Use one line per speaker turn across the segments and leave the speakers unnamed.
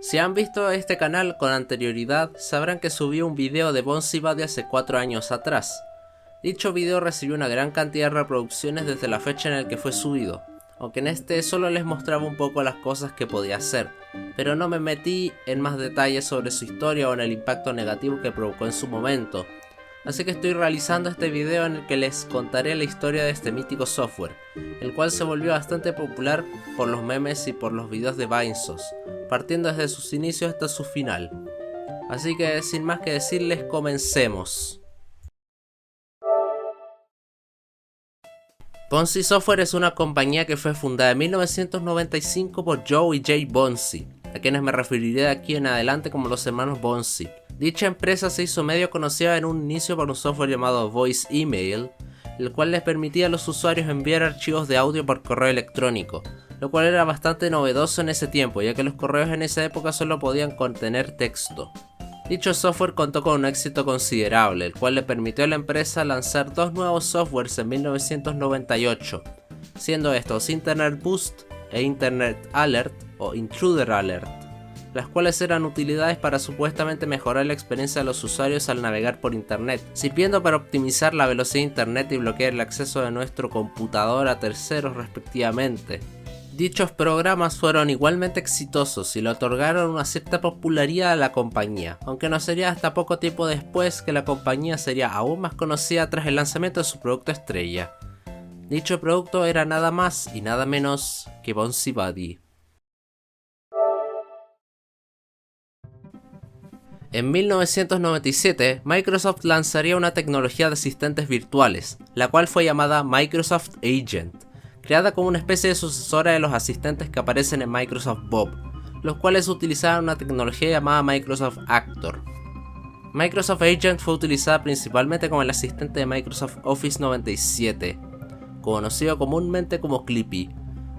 Si han visto este canal con anterioridad, sabrán que subí un video de Bouncy Buddy hace 4 años atrás. Dicho video recibió una gran cantidad de reproducciones desde la fecha en la que fue subido, aunque en este solo les mostraba un poco las cosas que podía hacer, pero no me metí en más detalles sobre su historia o en el impacto negativo que provocó en su momento. Así que estoy realizando este video en el que les contaré la historia de este mítico software, el cual se volvió bastante popular por los memes y por los videos de Vinesauce, partiendo desde sus inicios hasta su final. Así que sin más que decirles, comencemos. Bouncy Software es una compañía que fue fundada en 1995 por Joe y Jay Bouncy, a quienes me referiré de aquí en adelante como los hermanos Bouncy. Dicha empresa se hizo medio conocida en un inicio por un software llamado Voice Email, el cual les permitía a los usuarios enviar archivos de audio por correo electrónico, lo cual era bastante novedoso en ese tiempo, ya que los correos en esa época solo podían contener texto. Dicho software contó con un éxito considerable, el cual le permitió a la empresa lanzar dos nuevos softwares en 1998, siendo estos Internet Boost e Internet Alert o Intruder Alert, las cuales eran utilidades para supuestamente mejorar la experiencia de los usuarios al navegar por internet, sirviendo para optimizar la velocidad de internet y bloquear el acceso de nuestro computador a terceros respectivamente. Dichos programas fueron igualmente exitosos y le otorgaron una cierta popularidad a la compañía, aunque no sería hasta poco tiempo después que la compañía sería aún más conocida tras el lanzamiento de su producto estrella. Dicho producto era nada más y nada menos que Bouncy Buddy. En 1997, Microsoft lanzaría una tecnología de asistentes virtuales, la cual fue llamada Microsoft Agent, creada como una especie de sucesora de los asistentes que aparecen en Microsoft Bob, los cuales utilizaban una tecnología llamada Microsoft Actor. Microsoft Agent fue utilizada principalmente como el asistente de Microsoft Office 97, conocido comúnmente como Clippy,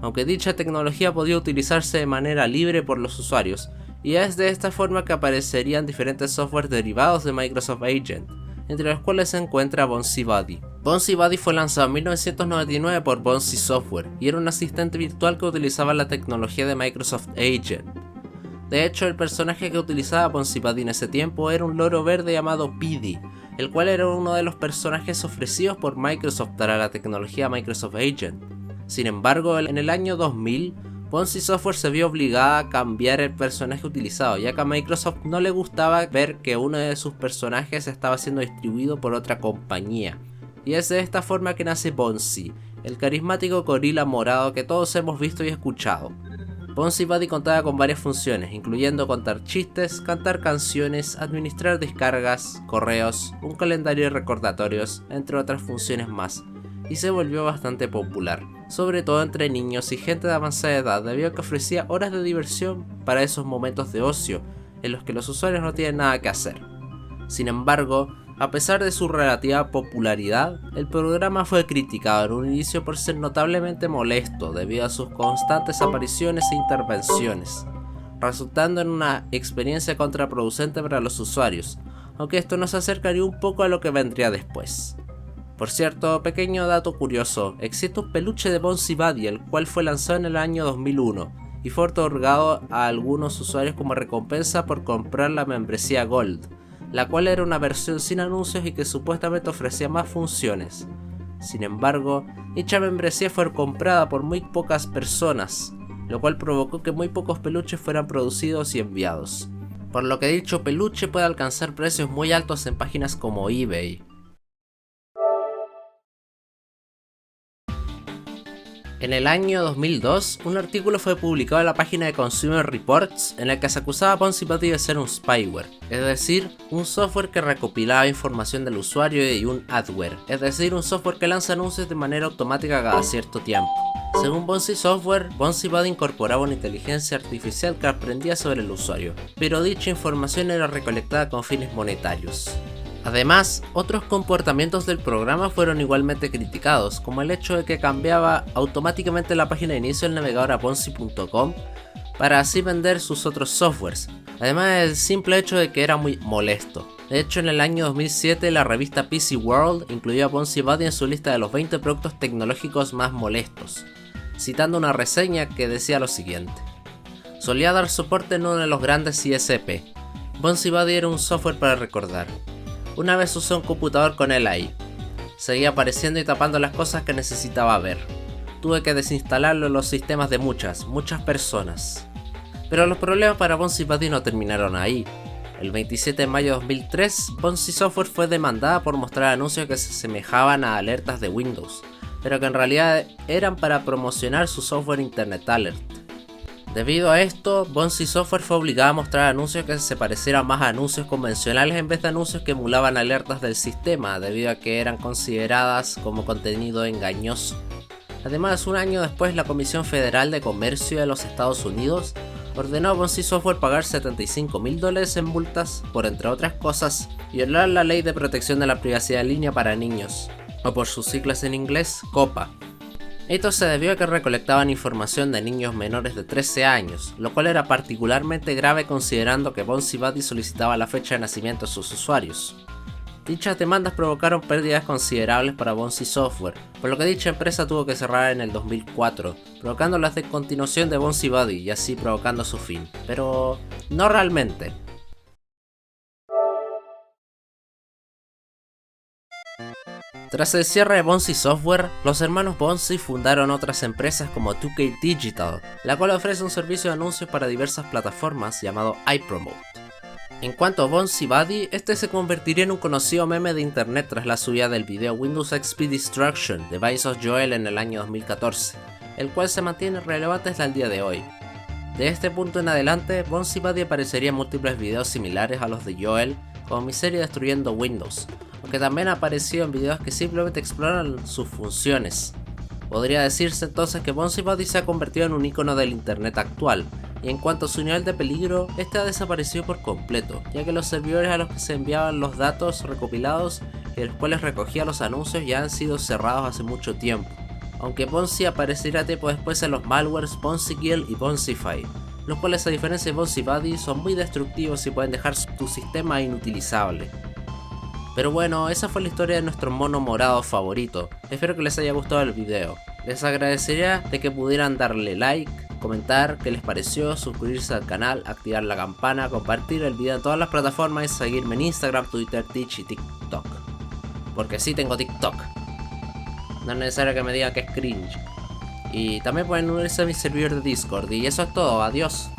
aunque dicha tecnología podía utilizarse de manera libre por los usuarios, y es de esta forma que aparecerían diferentes softwares derivados de Microsoft Agent, entre los cuales se encuentra Bouncy Buddy. Bouncy Buddy fue lanzado en 1999 por Bouncy Software y era un asistente virtual que utilizaba la tecnología de Microsoft Agent. De hecho, el personaje que utilizaba Bouncy Buddy en ese tiempo era un loro verde llamado Petey, el cual era uno de los personajes ofrecidos por Microsoft para la tecnología Microsoft Agent. Sin embargo, en el año 2000, Bouncy Software se vio obligada a cambiar el personaje utilizado, ya que a Microsoft no le gustaba ver que uno de sus personajes estaba siendo distribuido por otra compañía. Y es de esta forma que nace Bouncy, el carismático gorila morado que todos hemos visto y escuchado. Bouncy Buddy contaba con varias funciones, incluyendo contar chistes, cantar canciones, administrar descargas, correos, un calendario de recordatorios, entre otras funciones más, y se volvió bastante popular, sobre todo entre niños y gente de avanzada edad, debido a que ofrecía horas de diversión para esos momentos de ocio en los que los usuarios no tienen nada que hacer. Sin embargo, a pesar de su relativa popularidad, el programa fue criticado en un inicio por ser notablemente molesto debido a sus constantes apariciones e intervenciones, resultando en una experiencia contraproducente para los usuarios, aunque esto nos acercaría un poco a lo que vendría después. Por cierto, pequeño dato curioso, existe un peluche de Bouncy Buddy, el cual fue lanzado en el año 2001 y fue otorgado a algunos usuarios como recompensa por comprar la membresía Gold, la cual era una versión sin anuncios y que supuestamente ofrecía más funciones. Sin embargo, dicha membresía fue comprada por muy pocas personas, lo cual provocó que muy pocos peluches fueran producidos y enviados, por lo que dicho peluche puede alcanzar precios muy altos en páginas como eBay. En el año 2002, un artículo fue publicado en la página de Consumer Reports en el que se acusaba a Bouncy Buddy de ser un spyware, es decir, un software que recopilaba información del usuario, y un adware, es decir, un software que lanza anuncios de manera automática cada cierto tiempo. Según Bouncy Software, Bouncy Buddy incorporaba una inteligencia artificial que aprendía sobre el usuario, pero dicha información era recolectada con fines monetarios. Además, otros comportamientos del programa fueron igualmente criticados, como el hecho de que cambiaba automáticamente la página de inicio del navegador a bouncy.com para así vender sus otros softwares, además del simple hecho de que era muy molesto. De hecho, en el año 2007 la revista PC World incluyó a Bouncy Buddy en su lista de los 20 productos tecnológicos más molestos, citando una reseña que decía lo siguiente: Solía dar soporte en uno de los grandes ISP. Bouncy Buddy era un software para recordar. Una vez usé un computador con él ahí. Seguía apareciendo y tapando las cosas que necesitaba ver. Tuve que desinstalarlo en los sistemas de muchas personas. Pero los problemas para Bouncy Buddy no terminaron ahí. El 27 de mayo de 2003, Bouncy Software fue demandada por mostrar anuncios que se asemejaban a alertas de Windows, pero que en realidad eran para promocionar su software Internet Alert. Debido a esto, Bouncy Software fue obligada a mostrar anuncios que se parecieran más a anuncios convencionales en vez de anuncios que emulaban alertas del sistema, debido a que eran consideradas como contenido engañoso. Además, un año después, la Comisión Federal de Comercio de los Estados Unidos ordenó a Bouncy Software pagar $75,000 en multas por, entre otras cosas, violar la Ley de Protección de la Privacidad en Línea para Niños, o por sus siglas en inglés, COPPA. Esto se debió a que recolectaban información de niños menores de 13 años, lo cual era particularmente grave considerando que Bouncy Buddy solicitaba la fecha de nacimiento de sus usuarios. Dichas demandas provocaron pérdidas considerables para Bouncy Software, por lo que dicha empresa tuvo que cerrar en el 2004, provocando la descontinuación de Bouncy Buddy y así provocando su fin, pero no realmente. Tras el cierre de Bouncy Software, los hermanos Bouncy fundaron otras empresas como 2K Digital, la cual ofrece un servicio de anuncios para diversas plataformas llamado iPromote. En cuanto a Bouncy Buddy, este se convertiría en un conocido meme de internet tras la subida del video Windows XP Destruction de Vice of Joel en el año 2014, el cual se mantiene relevante hasta el día de hoy. De este punto en adelante, Bouncy Buddy aparecería en múltiples videos similares a los de Joel, como mi serie Destruyendo Windows, aunque también ha aparecido en videos que simplemente exploran sus funciones. Podría decirse entonces que Bouncy Buddy se ha convertido en un icono del internet actual, y en cuanto a su nivel de peligro, este ha desaparecido por completo, ya que los servidores a los que se enviaban los datos recopilados y de los cuales recogía los anuncios ya han sido cerrados hace mucho tiempo, aunque Bouncy aparecerá tiempo después en los malwares BouncyKill y BouncyFi, los cuales a diferencia de Bouncy Buddy son muy destructivos y pueden dejar tu sistema inutilizable. Pero bueno, esa fue la historia de nuestro mono morado favorito. Espero que les haya gustado el video. Les agradecería de que pudieran darle like, comentar qué les pareció, suscribirse al canal, activar la campana, compartir el video en todas las plataformas y seguirme en Instagram, Twitter, Twitch y TikTok. Porque sí tengo TikTok. No es necesario que me digan que es cringe. Y también pueden unirse a mi servidor de Discord. Y eso es todo, adiós.